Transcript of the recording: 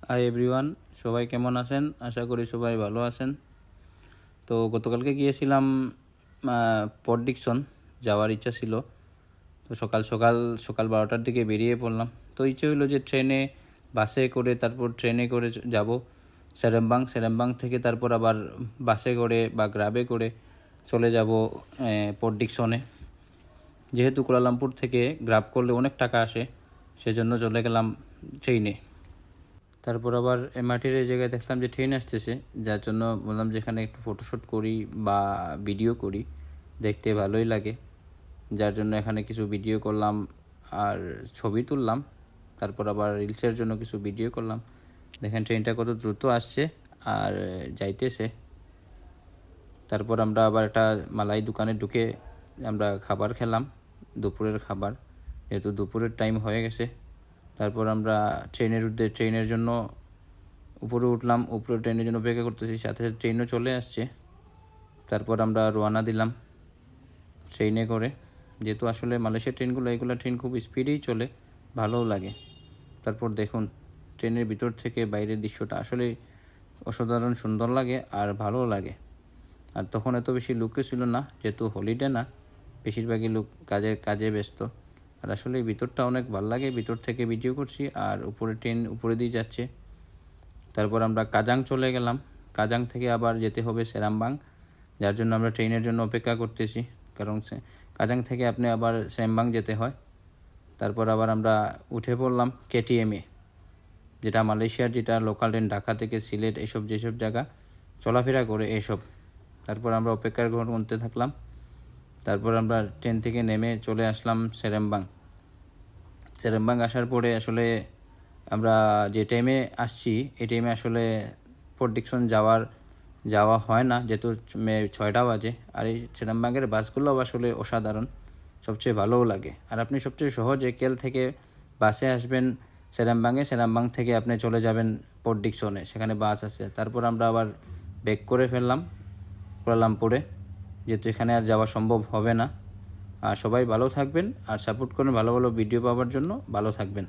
Hi everyone, সবাই কেমন আছেন? আশা করি সবাই ভালো আছেন। তো গতকালকে গিয়েছিলাম পট ডিকসন, যাওয়ার ইচ্ছা ছিল। তো সকাল 12টার দিকে বেরিয়ে পড়লাম। তো ইচ্ছে হলো যে বাসে করে তারপর ট্রেনে করে যাব সেরেমবাং থেকে তারপর আবার বাসে করে বা গ্রাবে করে চলে যাব পট ডিকসনে। যেহেতু কুয়ালালামপুর থেকে গ্রাব করলে অনেক টাকা আসে, সেজন্য চলে গেলাম ট্রেনে। তারপর আবার এমআরটির এই জায়গায় দেখলাম যে ট্রেন আসতেছে, যার জন্য বললাম যে এখানে একটু ফটোশ্যুট করি বা ভিডিও করি, দেখতে ভালোই লাগে। যার জন্য এখানে কিছু ভিডিও করলাম আর ছবি তুললাম। তারপর আবার রিলসের জন্য কিছু ভিডিও করলাম। দেখেন ট্রেনটা কত দ্রুত আসছে আর যাইতেছে। তারপর আমরা আবার একটা মালাই দোকানে ঢুকে আমরা খাবার খেলাম, দুপুরের খাবার, যেহেতু দুপুরের টাইম হয়ে গেছে। তারপর আমরা ট্রেনের জন্য উপরে উঠলাম, উপরে ট্রেনের জন্য অপেক্ষা করতেছি, সাথে সাথে ট্রেনও চলে আসছে। তারপর আমরা রওনা দিলাম ট্রেনে করে, যেহেতু আসলে মালয়েশিয়ার এগুলো ট্রেন খুব স্পিডেই চলে, ভালোও লাগে। তারপর দেখুন ট্রেনের ভিতর থেকে বাইরের দৃশ্যটা আসলে অসাধারণ সুন্দর লাগে আর ভালোও লাগে। আর তখন এত বেশি লোকও ছিল না, যেহেতু হলিডে না, বেশিরভাগই লোক কাজে ব্যস্ত। আর আসলে ভিতরটা অনেক ভালো লাগে, ভিতর থেকে ভিডিও করছি আর ট্রেন উপরে দিয়ে যাচ্ছে। তারপর আমরা কাজাং চলে গেলাম। কাজাং থেকে আবার যেতে হবে সেরামবাং, যার জন্য আমরা ট্রেনের জন্য অপেক্ষা করতেছি, কারণ কাজাং থেকে আপনি আবার সেরামবাং যেতে হয়। তারপর আবার আমরা উঠে পড়লাম কেটিএমে, যেটা মালয়েশিয়ার লোকাল ট্রেন, ঢাকা থেকে সিলেট যেসব জায়গা চলাফেরা করে এসব। তারপর আমরা অপেক্ষার ঘর করতে থাকলাম। তারপর আমরা ট্রেন থেকে নেমে চলে আসলাম সেরেমবাং আসার পরে আসলে আমরা যে টাইমে আসছি এই টাইমে আসলে পট ডিকসন যাওয়া হয় না, যেহেতু 6টা বাজে। আর এই সেরেমবাংয়ের বাসগুলো আসলে অসাধারণ, সবচেয়ে ভালোও লাগে। আর আপনি সবচেয়ে সহজে কেল থেকে বাসে আসবেন সেরামবাং থেকে আপনি চলে যাবেন পট ডিকসনে, সেখানে বাস আছে। তারপর আমরা আবার ব্যাক করে ফেললাম কুয়ালালামপুরে, যেহেতু এখানে আর যাওয়া সম্ভব হবে না। আর সবাই ভালো থাকবেন আর সাপোর্ট করুন, ভালো ভালো ভিডিও পাওয়ার জন্য ভালো থাকবেন।